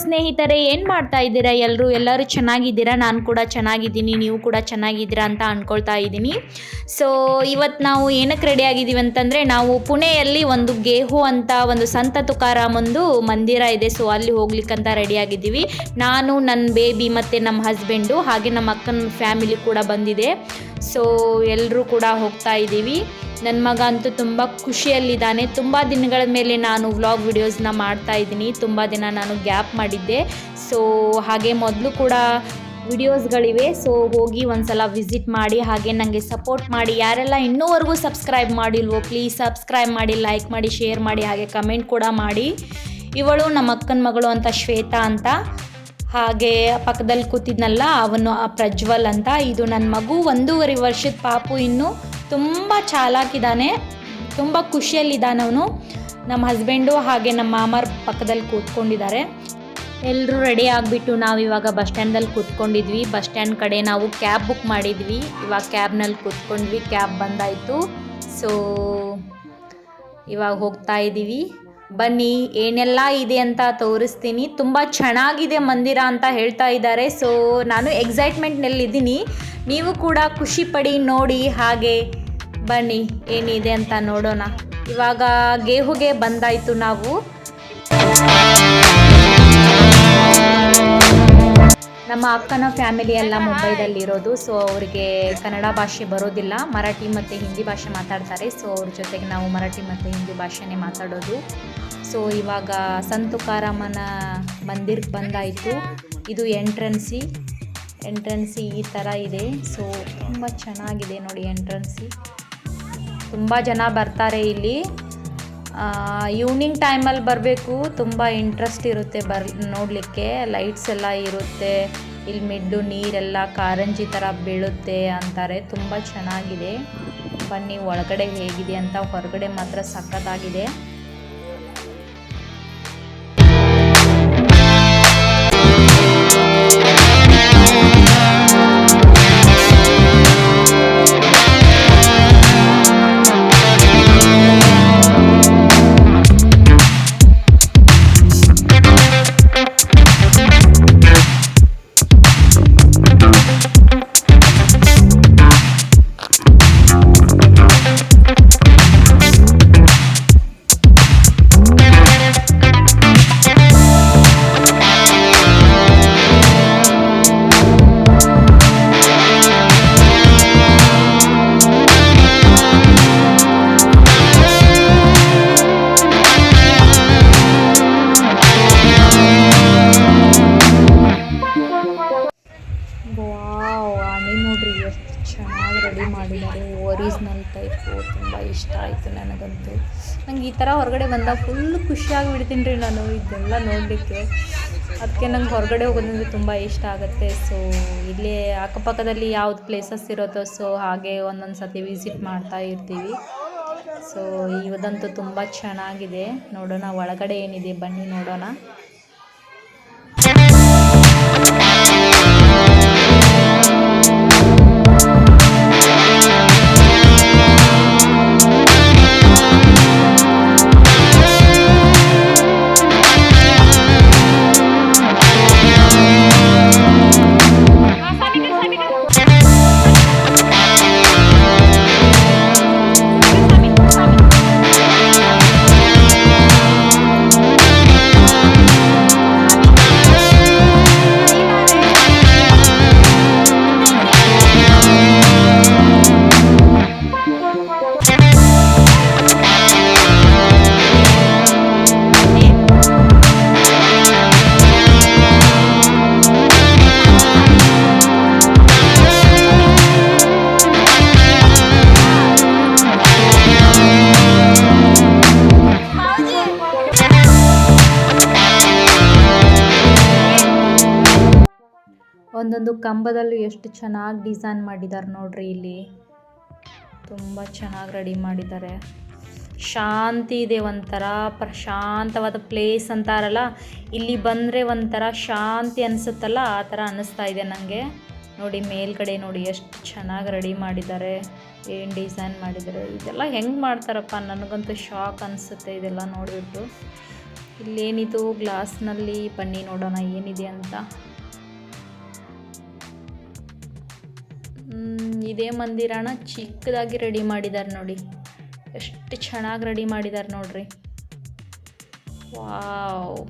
ಸ್ನೇಹಿತರೆ, ಏನು ಮಾಡ್ತಾ ಇದ್ದೀರಾ? ಎಲ್ಲರೂ ಚೆನ್ನಾಗಿದ್ದೀರಾ? ನಾನು ಕೂಡ ಚೆನ್ನಾಗಿದ್ದೀನಿ, ನೀವು ಕೂಡ ಚೆನ್ನಾಗಿದ್ದೀರಾ ಅಂತ ಅಂದ್ಕೊಳ್ತಾ ಇದ್ದೀನಿ. ಸೊ ಇವತ್ತು ನಾವು ಏನಕ್ಕೆ ರೆಡಿ ಆಗಿದ್ದೀವಿ ಅಂತಂದರೆ, ನಾವು ಪುಣೆಯಲ್ಲಿ ಒಂದು ಗೇಹು ಅಂತ ಒಂದು ಸಂತ ತುಕಾರಾಮಂದು ಮಂದಿರ ಇದೆ. ಸೊ ಅಲ್ಲಿ ಹೋಗ್ಲಿಕ್ಕಂತ ರೆಡಿ ಆಗಿದ್ದೀವಿ. ನಾನು, ನನ್ನ ಬೇಬಿ ಮತ್ತು ನಮ್ಮ ಹಸ್ಬೆಂಡು, ಹಾಗೆ ನಮ್ಮ ಅಕ್ಕನ ಫ್ಯಾಮಿಲಿ ಕೂಡ ಬಂದಿದೆ. ಸೊ ಎಲ್ಲರೂ ಕೂಡ ಹೋಗ್ತಾ ಇದ್ದೀವಿ. ನನ್ನ ಮಗ ಅಂತೂ ತುಂಬ ಖುಷಿಯಲ್ಲಿದ್ದಾನೆ. ತುಂಬ ದಿನಗಳ ಮೇಲೆ ನಾನು ವ್ಲಾಗ್ ವಿಡಿಯೋಸ್ನ ಮಾಡ್ತಾ ಇದ್ದೀನಿ. ತುಂಬ ದಿನ ನಾನು ಗ್ಯಾಪ್ ಮಾಡಿದ್ದೆ. ಸೊ ಹಾಗೆ ಮೊದಲು ಕೂಡ ವಿಡಿಯೋಸ್ಗಳಿವೆ. ಸೊ ಹೋಗಿ ಒಂದ್ಸಲ ವಿಸಿಟ್ ಮಾಡಿ, ಹಾಗೆ ನನಗೆ ಸಪೋರ್ಟ್ ಮಾಡಿ. ಯಾರೆಲ್ಲ ಇನ್ನೂವರೆಗೂ ಸಬ್ಸ್ಕ್ರೈಬ್ ಮಾಡಿಲ್ವೋ ಪ್ಲೀಸ್ ಸಬ್ಸ್ಕ್ರೈಬ್ ಮಾಡಿ, ಲೈಕ್ ಮಾಡಿ, ಶೇರ್ ಮಾಡಿ, ಹಾಗೆ ಕಮೆಂಟ್ ಕೂಡ ಮಾಡಿ. ಇವಳು ನಮ್ಮ ಅಕ್ಕನ ಮಗಳು ಅಂತ, ಶ್ವೇತಾ ಅಂತ. ಹಾಗೆ ಪಕ್ಕದಲ್ಲಿ ಕೂತಿದ್ನಲ್ಲ ಅವನು ಪ್ರಜ್ವಲ್ ಅಂತ. ಇದು ನನ್ನ ಮಗು, 1.5 ವರ್ಷದ ಪಾಪು. ಇನ್ನು ತುಂಬ ಚಾಲಾಕಿದ್ದಾನೆ, ತುಂಬ ಖುಷಿಯಲ್ಲಿದ್ದಾನೆ ಅವನು. ನಮ್ಮ ಹಸ್ಬೆಂಡು ಹಾಗೆ ನಮ್ಮ ಮಾಮರ ಪಕ್ಕದಲ್ಲಿ ಕೂತ್ಕೊಂಡಿದ್ದಾರೆ. ಎಲ್ಲರೂ ರೆಡಿ ಆಗಿಬಿಟ್ಟು ನಾವಿವಾಗ ಬಸ್ ಸ್ಟ್ಯಾಂಡಲ್ಲಿ ಕೂತ್ಕೊಂಡಿದ್ವಿ. ಬಸ್ ಸ್ಟ್ಯಾಂಡ್ ಕಡೆ ನಾವು ಕ್ಯಾಬ್ ಬುಕ್ ಮಾಡಿದ್ವಿ. ಇವಾಗ ಕ್ಯಾಬ್ನಲ್ಲಿ ಕೂತ್ಕೊಂಡ್ವಿ, ಕ್ಯಾಬ್ ಬಂದಾಯಿತು. ಸೊ ಇವಾಗ ಹೋಗ್ತಾ ಇದ್ದೀವಿ. ಬನ್ನಿ ಏನೆಲ್ಲ ಇದೆ ಅಂತ ತೋರಿಸ್ತೀನಿ. ತುಂಬ ಚೆನ್ನಾಗಿದೆ ಮಂದಿರ ಅಂತ ಹೇಳ್ತಾ ಇದ್ದಾರೆ. ಸೊ ನಾನು ಎಕ್ಸೈಟ್ಮೆಂಟ್ನಲ್ಲಿದ್ದೀನಿ. ನೀವು ಕೂಡ ಖುಷಿ ಪಡಿ, ನೋಡಿ. ಹಾಗೆ ಬನ್ನಿ ಏನಿದೆ ಅಂತ ನೋಡೋಣ. ಇವಾಗ ಗೇಹುಗೆ ಬಂದಾಯಿತು ನಾವು. ನಮ್ಮ ಅಕ್ಕನ ಫ್ಯಾಮಿಲಿ ಎಲ್ಲ ಮುಂಬೈದಲ್ಲಿರೋದು. ಸೊ ಅವರಿಗೆ ಕನ್ನಡ ಭಾಷೆ ಬರೋದಿಲ್ಲ, ಮರಾಠಿ ಮತ್ತು ಹಿಂದಿ ಭಾಷೆ ಮಾತಾಡ್ತಾರೆ. ಸೊ ಅವ್ರ ಜೊತೆಗೆ ನಾವು ಮರಾಠಿ ಮತ್ತು ಹಿಂದಿ ಭಾಷೆನೇ ಮಾತಾಡೋದು. ಸೊ ಇವಾಗ ಸಂತ ತುಕಾರಾಮನ ಮಂದಿರಕ್ಕೆ ಬಂದಾಯಿತು. ಇದು ಎಂಟ್ರೆನ್ಸಿ ಈ ಥರ ಇದೆ. ಸೊ ತುಂಬ ಚೆನ್ನಾಗಿದೆ ನೋಡಿ ಎಂಟ್ರೆನ್ಸಿ. ತುಂಬ ಜನ ಬರ್ತಾರೆ ಇಲ್ಲಿ. ಈವ್ನಿಂಗ್ ಟೈಮಲ್ಲಿ ಬರಬೇಕು, ತುಂಬ ಇಂಟ್ರೆಸ್ಟ್ ಇರುತ್ತೆ ನೋಡಲಿಕ್ಕೆ. ಲೈಟ್ಸ್ ಎಲ್ಲ ಇರುತ್ತೆ ಇಲ್ಲಿ, ಮಿಡ್ಡು ನೀರೆಲ್ಲ ಕಾರಂಜಿ ಥರ ಬೀಳುತ್ತೆ ಅಂತಾರೆ. ತುಂಬ ಚೆನ್ನಾಗಿದೆ. ಬನ್ನಿ ಒಳಗಡೆ ಹೇಗಿದೆ ಅಂತ. ಹೊರಗಡೆ ಮಾತ್ರ ಸಖತ್ತಾಗಿದೆ. ನೋಡ್ರಿ ಎಷ್ಟು ಚೆನ್ನಾಗಿ ರೆಡಿ ಮಾಡಿದ್ದಾರೆ. Original type. ತುಂಬ ಇಷ್ಟ ಆಯಿತು ನನಗಂತೂ. ನಂಗೆ ಈ ಥರ ಹೊರಗಡೆ ಬಂದಾಗ ಫುಲ್ ಖುಷಿಯಾಗಿ ಬಿಡ್ತೀನಿ ರೀ ನಾನು ಇದೆಲ್ಲ ನೋಡಲಿಕ್ಕೆ. ಅದಕ್ಕೆ ನಂಗೆ ಹೊರಗಡೆ ಹೋಗೋದಂದ್ರೆ ತುಂಬ ಇಷ್ಟ ಆಗುತ್ತೆ. ಸೊ ಇಲ್ಲೇ ಅಕ್ಕಪಕ್ಕದಲ್ಲಿ ಯಾವ್ದು ಪ್ಲೇಸಸ್ ಇರುತ್ತೋ ಸೊ ಹಾಗೆ ಒಂದೊಂದು ಸತಿ ವಿಸಿಟ್ ಮಾಡ್ತಾ ಇರ್ತೀವಿ. ಸೊ ಇದಂತೂ ತುಂಬ ಚೆನ್ನಾಗಿದೆ. ನೋಡೋಣ ಒಳಗಡೆ ಏನಿದೆ, ಬನ್ನಿ ನೋಡೋಣ. ಒಂದೊಂದು ಕಂಬದಲ್ಲೂ ಎಷ್ಟು ಚೆನ್ನಾಗಿ ಡಿಸೈನ್ ಮಾಡಿದ್ದಾರೆ ನೋಡ್ರಿ. ಇಲ್ಲಿ ತುಂಬ ಚೆನ್ನಾಗಿ ರೆಡಿ ಮಾಡಿದ್ದಾರೆ. ಶಾಂತಿ ಇದೆ, ಒಂಥರ ಪ್ರಶಾಂತವಾದ ಪ್ಲೇಸ್ ಅಂತಾರಲ್ಲ, ಇಲ್ಲಿ ಬಂದರೆ ಒಂಥರ ಶಾಂತಿ ಅನಿಸುತ್ತಲ್ಲ, ಆ ಥರ ಅನ್ನಿಸ್ತಾ ಇದೆ ನನಗೆ. ನೋಡಿ ಮೇಲ್ಗಡೆ ನೋಡಿ ಎಷ್ಟು ಚೆನ್ನಾಗಿ ರೆಡಿ ಮಾಡಿದ್ದಾರೆ, ಏನು ಡಿಸೈನ್ ಮಾಡಿದ್ದಾರೆ. ಇದೆಲ್ಲ ಹೆಂಗೆ ಮಾಡ್ತಾರಪ್ಪ, ನನಗಂತೂ ಶಾಕ್ ಅನಿಸುತ್ತೆ ಇದೆಲ್ಲ ನೋಡಿಬಿಟ್ಟು. ಇಲ್ಲೇನಿದು ಗ್ಲಾಸ್ನಲ್ಲಿ ಬನ್ನಿ ನೋಡೋಣ ಏನಿದೆ ಅಂತ. ಇದೇ ಮಂದಿರನ ಚಿಕ್ಕದಾಗಿ ರೆಡಿ ಮಾಡಿದ್ದಾರೆ ನೋಡಿ, ಎಷ್ಟು ಚೆನ್ನಾಗಿ ರೆಡಿ ಮಾಡಿದ್ದಾರೆ ನೋಡ್ರಿ. ವಾವ್,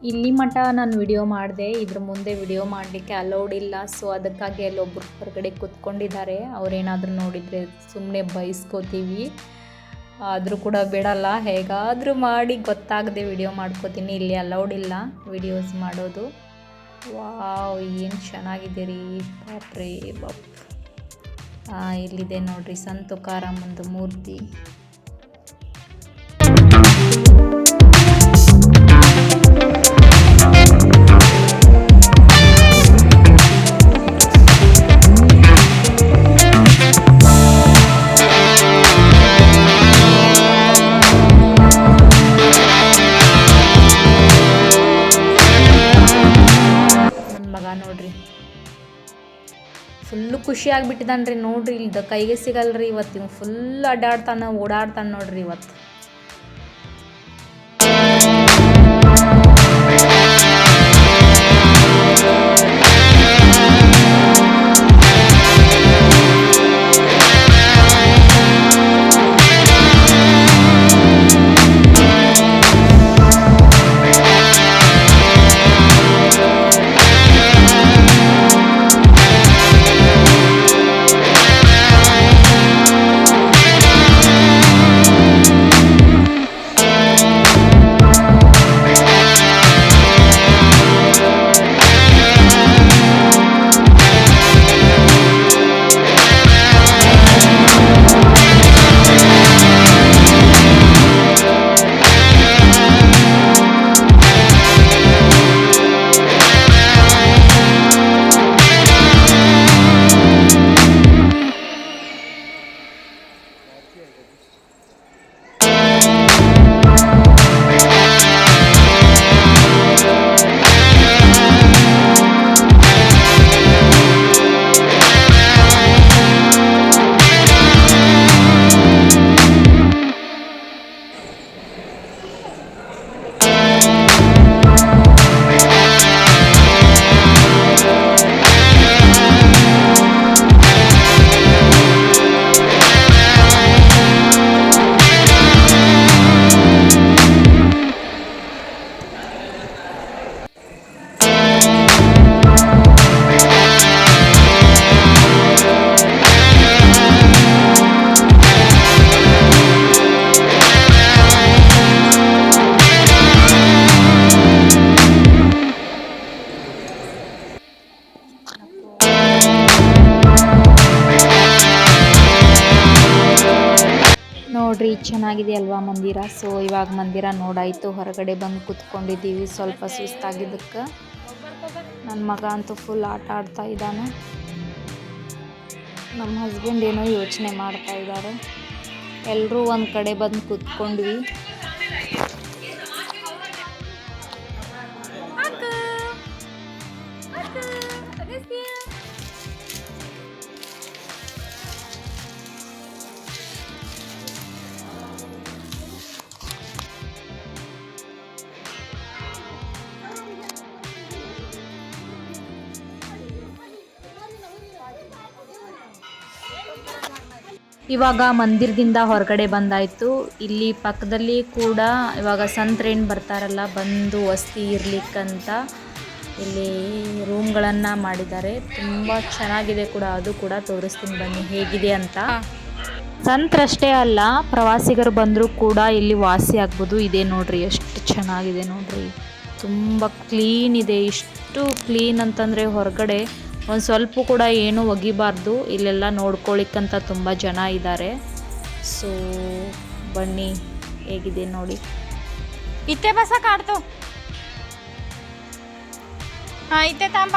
ಇಲ್ಲಿ ಮಠ ನಾನು ವಿಡಿಯೋ ಮಾಡಿದೆ, ಇದ್ರ ಮುಂದೆ ವಿಡಿಯೋ ಮಾಡಲಿಕ್ಕೆ ಅಲೌಡ್ ಇಲ್ಲ. ಸೊ ಅದಕ್ಕಾಗಿ ಅಲ್ಲೊಬ್ರು ಹೊರಗಡೆ ಕೂತ್ಕೊಂಡಿದ್ದಾರೆ. ಅವ್ರೇನಾದರೂ ನೋಡಿದರೆ ಸುಮ್ಮನೆ ಬೈಸ್ಕೋತೀವಿ, ಆದರೂ ಕೂಡ ಬಿಡಲ್ಲ, ಹೇಗಾದರೂ ಮಾಡಿ ಗೊತ್ತಾಗದೆ ವಿಡಿಯೋ ಮಾಡ್ಕೋತೀನಿ. ಇಲ್ಲಿ ಅಲೌಡ್ ಇಲ್ಲ ವಿಡಿಯೋಸ್ ಮಾಡೋದು. ವಾವ್, ಏನು ಚೆನ್ನಾಗಿದೆ ರೀ, ಬಾಪ್ರೇ ಬಾಪ್. ಇಲ್ಲಿದೆ ನೋಡ್ರಿ ಸಂತ ತುಕಾರಾಮಂದು ಮೂರ್ತಿ. ನೋಡ್ರಿ ಫುಲ್ಲು ಖುಷಿ ಆಗಿಬಿಟ್ಟಿದ್ದಾನ್ರಿ. ನೋಡ್ರಿ ಇಲ್ದ ಕೈಗೆ ಸಿಗಲ್ರಿ ಇವತ್ತು, ಇವ್ ಫುಲ್ ಅಡ್ಡಾಡ್ತಾನೆ ಓಡಾಡ್ತಾನೆ ನೋಡ್ರಿ ಇವತ್ತು. ನೋಡ್ರಿ ಚೆನ್ನಾಗಿದೆ ಅಲ್ವಾ ಮಂದಿರ. ಸೊ ಇವಾಗ ಮಂದಿರ ನೋಡಾಯಿತು, ಹೊರಗಡೆ ಬಂದು ಕೂತ್ಕೊಂಡಿದ್ದೀವಿ ಸ್ವಲ್ಪ ಸುಸ್ತಾಗಿದ್ದಕ್ಕೆ. ನನ್ನ ಮಗ ಅಂತೂ ಫುಲ್ ಆಟ ಆಡ್ತಾ ಇದ್ದಾನೆ. ನಮ್ಮ ಹಸ್ಬೆಂಡ್ ಏನೋ ಯೋಚನೆ ಮಾಡ್ತಾ ಇದ್ದಾರೆ. ಎಲ್ಲರೂ ಒಂದು ಕಡೆ ಬಂದು ಕೂತ್ಕೊಂಡ್ವಿ. ಇವಾಗ ಮಂದಿರದಿಂದ ಹೊರಗಡೆ ಬಂದಾಯಿತು. ಇಲ್ಲಿ ಪಕ್ಕದಲ್ಲಿ ಕೂಡ ಇವಾಗ ಸಂತ್ರೇನು ಬರ್ತಾರಲ್ಲ ಬಂದು ವಸತಿ ಇರ್ಲಿಕ್ಕಂತ ಇಲ್ಲಿ ರೂಮ್ಗಳನ್ನು ಮಾಡಿದ್ದಾರೆ. ತುಂಬ ಚೆನ್ನಾಗಿದೆ ಕೂಡ, ಅದು ಕೂಡ ತೋರಿಸ್ತೀನಿ ಬನ್ನಿ ಹೇಗಿದೆ ಅಂತ. ಸಂತ್ರಷ್ಟೇ ಅಲ್ಲ, ಪ್ರವಾಸಿಗರು ಬಂದರೂ ಕೂಡ ಇಲ್ಲಿ ವಾಸಿ ಆಗ್ಬೋದು. ಇದೇ ನೋಡ್ರಿ ಎಷ್ಟು ಚೆನ್ನಾಗಿದೆ ನೋಡ್ರಿ, ತುಂಬ ಕ್ಲೀನ್ ಇದೆ. ಇಷ್ಟು ಕ್ಲೀನ್ ಅಂತಂದರೆ ಹೊರಗಡೆ ಒಂದು ಸ್ವಲ್ಪ ಕೂಡ ಏನೂ ಒಗಿಬಾರ್ದು. ಇಲ್ಲೆಲ್ಲ ನೋಡ್ಕೊಳ್ಳಿಕ್ಕಂತ ತುಂಬ ಜನ ಇದ್ದಾರೆ. ಸೊ ಬನ್ನಿ ಹೇಗಿದೆ ನೋಡಿ. ಇತ್ತೆ ಬಸ ಕಾಡ್ತು. ಹಾಂ ಇತ್ತೆ ತಾಂಬ.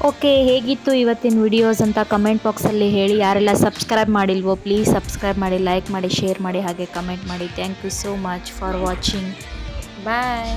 ಓಕೆ, ಹೇಗಿತ್ತು ಇವತ್ತಿನ ವಿಡಿಯೋಸ್ ಅಂತ ಕಮೆಂಟ್ ಬಾಕ್ಸಲ್ಲಿ ಹೇಳಿ. ಯಾರೆಲ್ಲ ಸಬ್ಸ್ಕ್ರೈಬ್ ಮಾಡಿಲ್ವೋ ಪ್ಲೀಸ್ ಸಬ್ಸ್ಕ್ರೈಬ್ ಮಾಡಿ, ಲೈಕ್ ಮಾಡಿ, ಶೇರ್ ಮಾಡಿ, ಹಾಗೆ ಕಮೆಂಟ್ ಮಾಡಿ. Thank you so much for watching. Bye.